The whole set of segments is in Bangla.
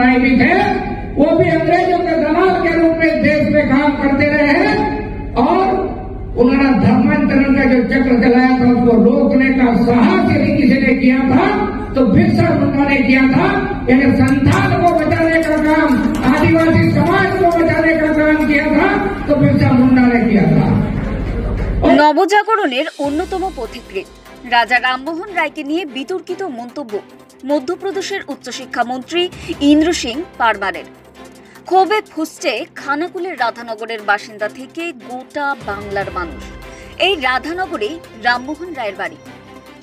राय भी थे, वो भी अंग्रेजों के दलाल के रूप में देश में काम करते रहे हैं और उन्होंने धर्मांतरण का जो चक्र चलाया था उसको रोकने का साहस यदि किसी ने किया था तो बिरसा मुंडा ने किया था। यानी संथाल को बचाने का काम, आदिवासी समाज को बचाने का काम किया था तो बिरसा मुंडा ने किया था। নবজাগরণের অন্যতম পথিকৃৎ রাজা রামমোহন রায়কে নিয়ে বিতর্কিত মন্তব্য মধ্যপ্রদেশের উচ্চশিক্ষামন্ত্রী ইন্দ্র সিং পারমারের। ক্ষোভে ফুঁসছে খানাকুলের রাধানগরের বাসিন্দা থেকে গোটা বাংলার মানুষ। এই রাধানগরেই রামমোহন রায়ের বাড়ি,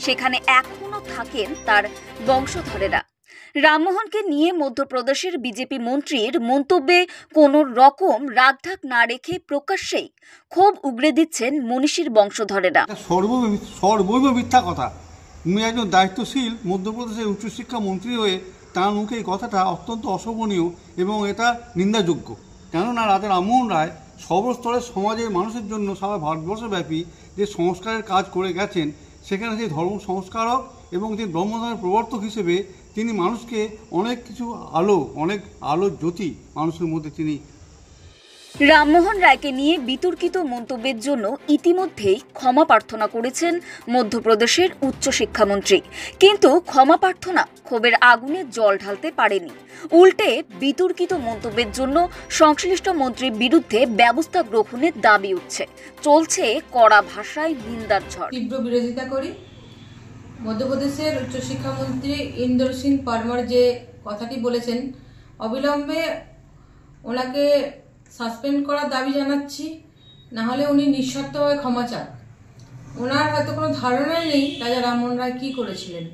সেখানে এখনো থাকেন তার বংশধরেরা। রামমোহনকে নিয়ে মধ্যপ্রদেশের বিজেপি মন্ত্রীর মন্তব্যে কোন রকম রাগঢাক না রেখে প্রকাশ্যেই ক্ষোভ উগরে দিচ্ছেন মনীষীর বংশধরেরা। সর্বৈব মিথ্যা কথা। উনি একজন দায়িত্বশীল মধ্যপ্রদেশের উচ্চশিক্ষা মন্ত্রী হয়ে তার মুখে এই কথাটা অত্যন্ত অশোভনীয় এবং এটা নিন্দাযোগ্য। কেননা রাজা রামমোহন রায় সর্বস্তরের সমাজের মানুষের জন্য সারা ভারতবর্ষব্যাপী যে সংস্কারের কাজ করে গেছেন, সেখানে যে ধর্ম সংস্কারক এবং যে ব্রহ্মধর্মের প্রবর্তক হিসেবে তিনি মানুষকে অনেক কিছু অনেক আলোর জ্যোতি মানুষের মধ্যে তিনি। রামমোহন রায়কে নিয়ে বিতর্কিত মন্তব্যের জন্য ইতিমধ্যেই ক্ষমা প্রার্থনা করেছেন মধ্যপ্রদেশের উচ্চশিক্ষামন্ত্রী, কিন্তু ক্ষমা প্রার্থনা ক্ষোভের আগুনে জল ঢালতে পারেনি। উল্টে বিতর্কিত মন্তব্যের জন্য সংশ্লিষ্ট মন্ত্রীর বিরুদ্ধে ব্যবস্থা গ্রহণের দাবি উঠছে। চলছে কড়া ভাষায় নিন্দার ঝড়। তীব্র বিরোধিতা করি। মধ্যপ্রদেশের উচ্চশিক্ষামন্ত্রী ইন্দ্র সিং পারমার যে কথাটি বলেছেন, অবিলম্বে ওনাকে সাসপেন্ড করার দাবি জানাচ্ছি, না হলে উনি নিঃশর্তভাবে ক্ষমা চান। ওনার হয়তো কোনো ধারণাই নেই রাজা রামমোহন রায় কী করেছিলেন।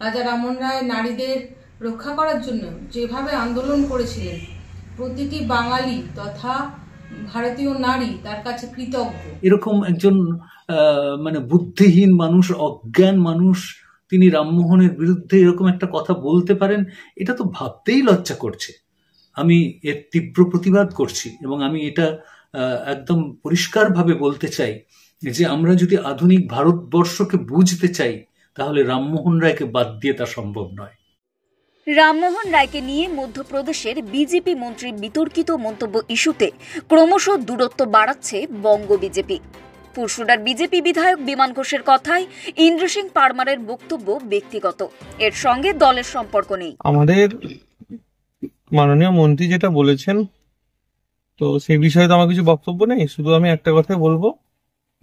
রাজা রামমোহন রায় নারীদের রক্ষা করার জন্য যেভাবে আন্দোলন করেছিলেন, প্রতিটি বাঙালি তথা ভারতীয় নারী তার কাছে কৃতজ্ঞ। এরকম একজন মানে বুদ্ধিহীন মানুষ, অজ্ঞান মানুষ, তিনি রামমোহনের বিরুদ্ধে এরকম একটা কথা বলতে পারেন, এটা তো ভাবতেই লজ্জা করছে। আমি এর তীব্র প্রতিবাদ করছি এবং আমি এটা একদম পরিষ্কারভাবে বলতে চাই যে আমরা যদি আধুনিক ভারতবর্ষকে বুঝতে চাই তাহলে রামমোহন রায়কে বাদ দিয়ে তা সম্ভব নয়। রামমোহন রায়কে নিয়ে মধ্যপ্রদেশের বিজেপি মন্ত্রীর বিতর্কিত মন্তব্য ইস্যুতে ক্রমশ দূরত্ব বাড়াচ্ছে বঙ্গ বিজেপি। পুরসুডার বিজেপি বিধায়ক বিমান ঘোষের কথায় ইন্দ্র সিং পারমারের বক্তব্য ব্যক্তিগত, এর সঙ্গে দলের সম্পর্ক নেই। আমাদের মাননীয় মন্ত্রী যেটা বলেছেন, তো সেই বিষয়ে তো আমার কিছু বক্তব্য নেই। শুধু আমি একটা কথাই বলবো,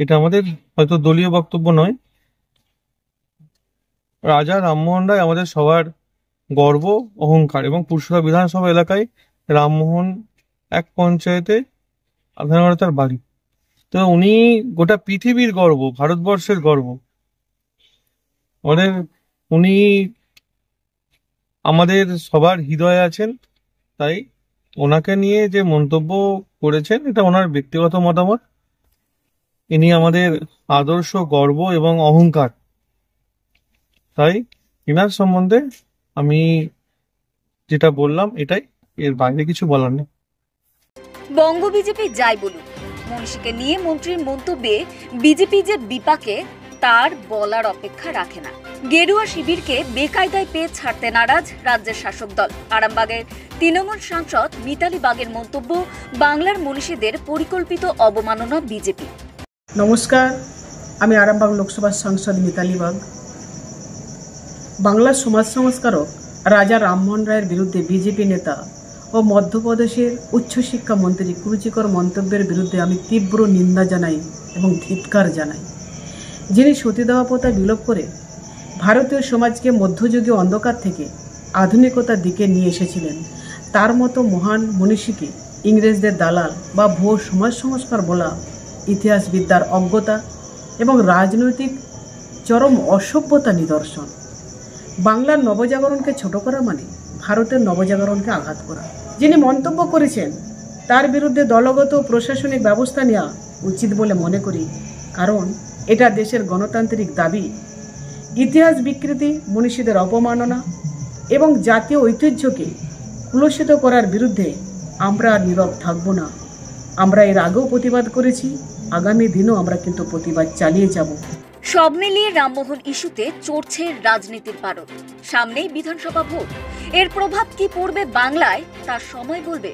এটা আমাদের হয়তো দলীয় বক্তব্য নয়। রাজা রামমোহন রায় আমাদের সবার গর্ব, অহংকার, এবং পুরসুরা বিধানসভা এলাকায় রামমোহন এক পঞ্চায়েতে রাধানগরে তার বাড়ি। তো উনি গোটা পৃথিবীর গর্ব, ভারতবর্ষের গর্ব। উনি আমাদের সবার হৃদয়ে আছেন। তাই ওনাকে নিয়ে যে মন্তব্য করেছেন এটা ওনার ব্যক্তিগত মতামত। ইনি আমাদের আদর্শ, গর্ব এবং অহংকার। তাই ইনার সম্বন্ধে আমি যেটা বললাম এটাই, এর বাইরে কিছু বলার নেই। বঙ্গ বিজেপি যাই বলুক, মনীষীকে নিয়ে মন্ত্রীর মন্তব্যে বিজেপি যে বিপাকে তার বলার অপেক্ষা রাখে না। গেরুয়া শিবিরকে বেকায়দায় পেয়ে ছাড়তে নারাজ রাজ্যের শাসক দল। আরামবাগের তৃণমূল সাংসদ মিতালি বাগের মন্তব্য বাংলার মনীষীদের পরিকল্পিত অবমাননা বিজেপি। নমস্কার, আমি আরামবাগ লোকসভার সাংসদ মিতালি বাগ। বাংলার সমাজ সংস্কারক রাজা রামমোহন রায়ের বিরুদ্ধে বিজেপি নেতা ও মধ্যপ্রদেশের উচ্চশিক্ষা মন্ত্রী কুরুচিকর মন্তব্যের বিরুদ্ধে আমি তীব্র নিন্দা জানাই এবং ধিক্কার জানাই। যিনি সতীদাহ প্রথা বিলোপ করে ভারতীয় সমাজকে মধ্যযুগীয় অন্ধকার থেকে আধুনিকতার দিকে নিয়ে এসেছিলেন, তার মতো মহান মনীষীকে ইংরেজদের দালাল বা ভুয়ো সমাজ সংস্কার বলা ইতিহাসবিদ্যার অজ্ঞতা এবং রাজনৈতিক চরম অসভ্যতা নিদর্শন। বাংলার নবজাগরণকে ছোট করা মানে ভারতের নবজাগরণকে আঘাত করা। যিনি মন্তব্য করেছেন তার বিরুদ্ধে দলগত প্রশাসনিক ব্যবস্থা নেওয়া উচিত বলে মনে করি, কারণ এটা দেশের গণতান্ত্রিক দাবি। ইতিহাস বিকৃতি, মনীষীদের অপমাননা এবং জাতীয় ঐতিহ্যকে কুলসিত করার বিরুদ্ধে আমরা আর নীরব থাকব না। আমরা এর আগেও প্রতিবাদ করেছি, আগামী দিনও আমরা কিন্তু প্রতিবাদ চালিয়ে যাব। সব মিলিয়ে রামমোহন ইস্যুতে চড়ছে রাজনীতির পারদ। সামনেই বিধানসভা ভোট। এর প্রভাব কি পড়বে বাংলায় তা সময় বলবে।